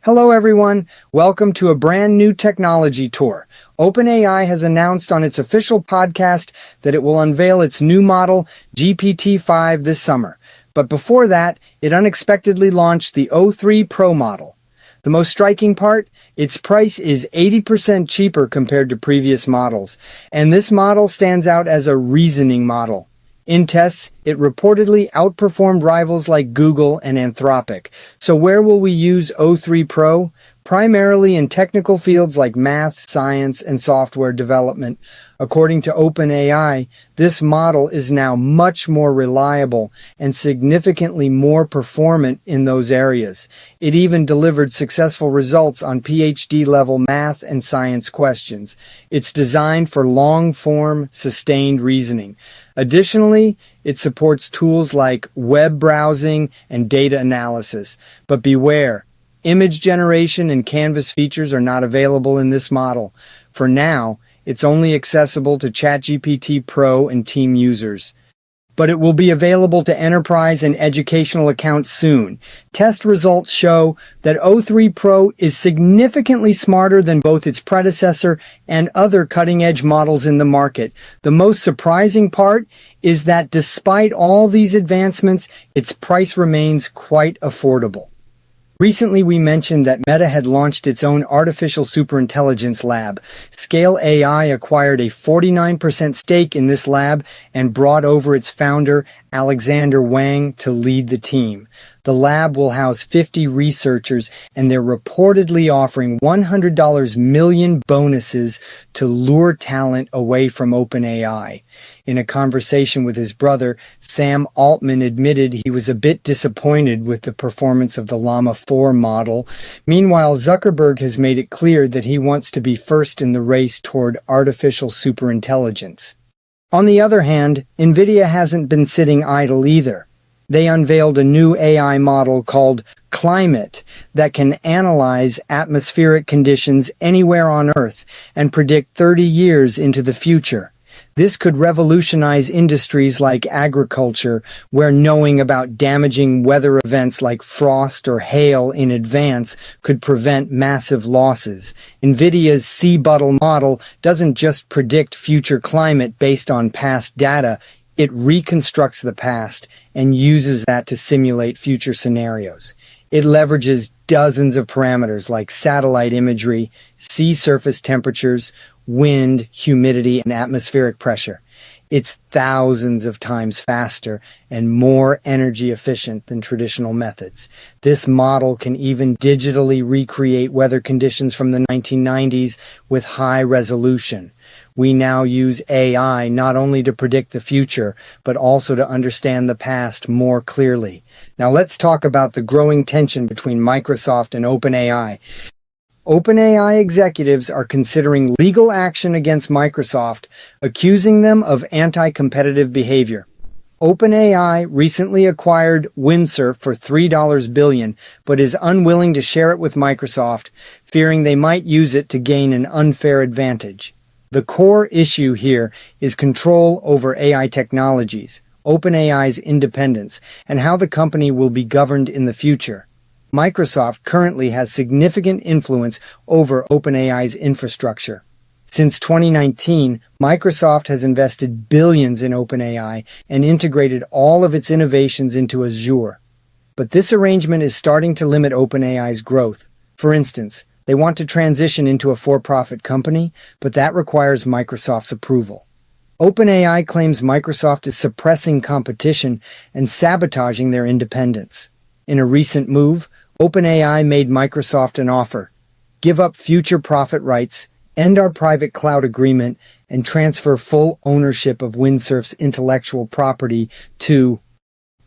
Hello everyone, welcome to a brand new technology tour. OpenAI has announced on its official podcast that it will unveil its new model, GPT-5, this summer. But before that, it unexpectedly launched the O3 Pro model. The most striking part? Its price is 80% cheaper compared to previous models, and this model stands out as a reasoning model. In tests, it reportedly outperformed rivals like Google and Anthropic. So where will we use O3 Pro? Primarily in technical fields like math, science, and software development. According to OpenAI, this model is now much more reliable and significantly more performant in those areas. It even delivered successful results on PhD-level math and science questions. It's designed for long-form, sustained reasoning. Additionally, it supports tools like web browsing and data analysis. But beware, image generation and canvas features are not available in this model. For now, it's only accessible to ChatGPT Pro and Team users. But it will be available to enterprise and educational accounts soon. Test results show that O3 Pro is significantly smarter than both its predecessor and other cutting-edge models in the market. The most surprising part is that despite all these advancements, its price remains quite affordable. Recently, we mentioned that Meta had launched its own artificial superintelligence lab. Scale AI acquired a 49% stake in this lab and brought over its founder, Alexander Wang, to lead the team. The lab will house 50 researchers, and they're reportedly offering $100 million bonuses to lure talent away from OpenAI. In a conversation with his brother, Sam Altman admitted he was a bit disappointed with the performance of the Llama 4 model. Meanwhile, Zuckerberg has made it clear that he wants to be first in the race toward artificial superintelligence. On the other hand, Nvidia hasn't been sitting idle either. They unveiled a new AI model called Climate that can analyze atmospheric conditions anywhere on Earth and predict 30 years into the future. This could revolutionize industries like agriculture, where knowing about damaging weather events like frost or hail in advance could prevent massive losses. Nvidia's Buttle model doesn't just predict future climate based on past data. It reconstructs the past and uses that to simulate future scenarios. It leverages dozens of parameters like satellite imagery, sea surface temperatures, wind, humidity, and atmospheric pressure. It's thousands of times faster and more energy efficient than traditional methods. This model can even digitally recreate weather conditions from the 1990s with high resolution. We now use AI not only to predict the future, but also to understand the past more clearly. Now let's talk about the growing tension between Microsoft and OpenAI. OpenAI executives are considering legal action against Microsoft, accusing them of anti-competitive behavior. OpenAI recently acquired Windsurf for $3 billion, but is unwilling to share it with Microsoft, fearing they might use it to gain an unfair advantage. The core issue here is control over AI technologies, OpenAI's independence, and how the company will be governed in the future. Microsoft currently has significant influence over OpenAI's infrastructure. Since 2019, Microsoft has invested billions in OpenAI and integrated all of its innovations into Azure. But this arrangement is starting to limit OpenAI's growth. For instance, they want to transition into a for-profit company, but that requires Microsoft's approval. OpenAI claims Microsoft is suppressing competition and sabotaging their independence. In a recent move, OpenAI made Microsoft an offer: give up future profit rights, end our private cloud agreement, and transfer full ownership of Windsurf's intellectual property to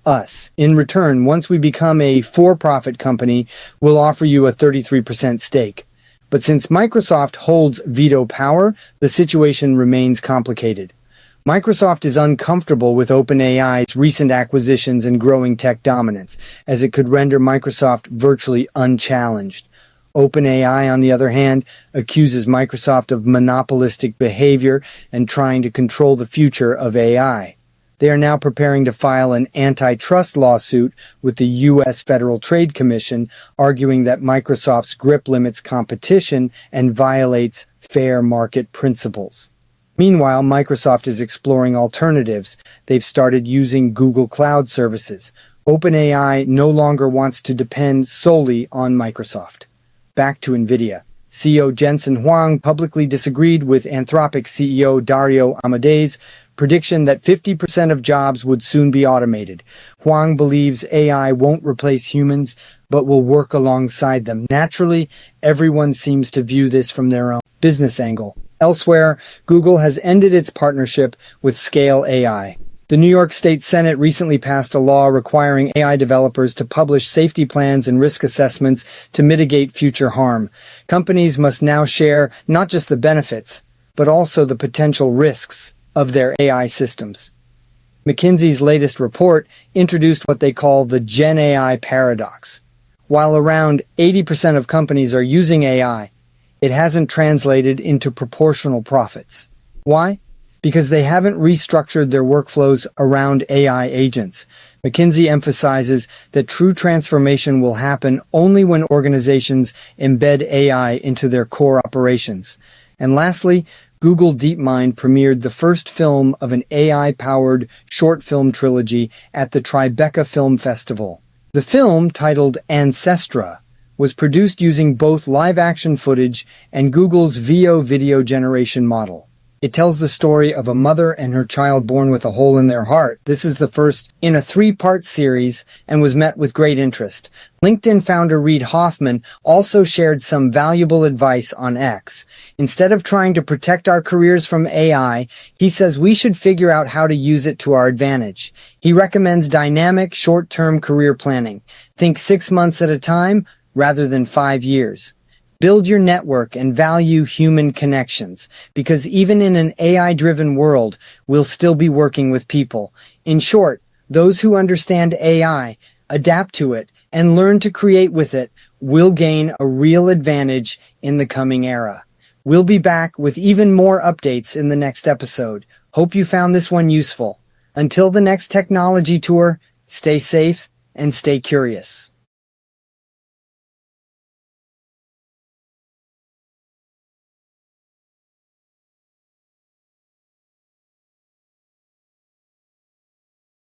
us. In return, once we become a for-profit company, we'll offer you a 33% stake. But since Microsoft holds veto power, the situation remains complicated. Microsoft is uncomfortable with OpenAI's recent acquisitions and growing tech dominance, as it could render Microsoft virtually unchallenged. OpenAI, on the other hand, accuses Microsoft of monopolistic behavior and trying to control the future of AI. They are now preparing to file an antitrust lawsuit with the U.S. Federal Trade Commission, arguing that Microsoft's grip limits competition and violates fair market principles. Meanwhile, Microsoft is exploring alternatives. They've started using Google Cloud services. OpenAI no longer wants to depend solely on Microsoft. Back to Nvidia. CEO Jensen Huang publicly disagreed with Anthropic CEO Dario Amade's prediction that 50% of jobs would soon be automated. Huang believes AI won't replace humans, but will work alongside them. Naturally, everyone seems to view this from their own business angle. Elsewhere, Google has ended its partnership with Scale AI. The New York State Senate recently passed a law requiring AI developers to publish safety plans and risk assessments to mitigate future harm. Companies must now share not just the benefits, but also the potential risks of their AI systems. McKinsey's latest report introduced what they call the Gen AI paradox. While around 80% of companies are using AI, it hasn't translated into proportional profits. Why? Because they haven't restructured their workflows around AI agents. McKinsey emphasizes that true transformation will happen only when organizations embed AI into their core operations. And lastly, Google DeepMind premiered the first film of an AI-powered short film trilogy at the Tribeca Film Festival. The film, titled Ancestra, was produced using both live-action footage and Google's VO video generation model. It tells the story of a mother and her child born with a hole in their heart. This is the first in a 3-part series and was met with great interest. LinkedIn founder Reid Hoffman also shared some valuable advice on X. Instead of trying to protect our careers from AI, he says we should figure out how to use it to our advantage. He recommends dynamic, short-term career planning. Think 6 months at a time rather than 5 years. Build your network and value human connections, because even in an AI-driven world, we'll still be working with people. In short, those who understand AI, adapt to it, and learn to create with it will gain a real advantage in the coming era. We'll be back with even more updates in the next episode. Hope you found this one useful. Until the next technology tour, stay safe and stay curious.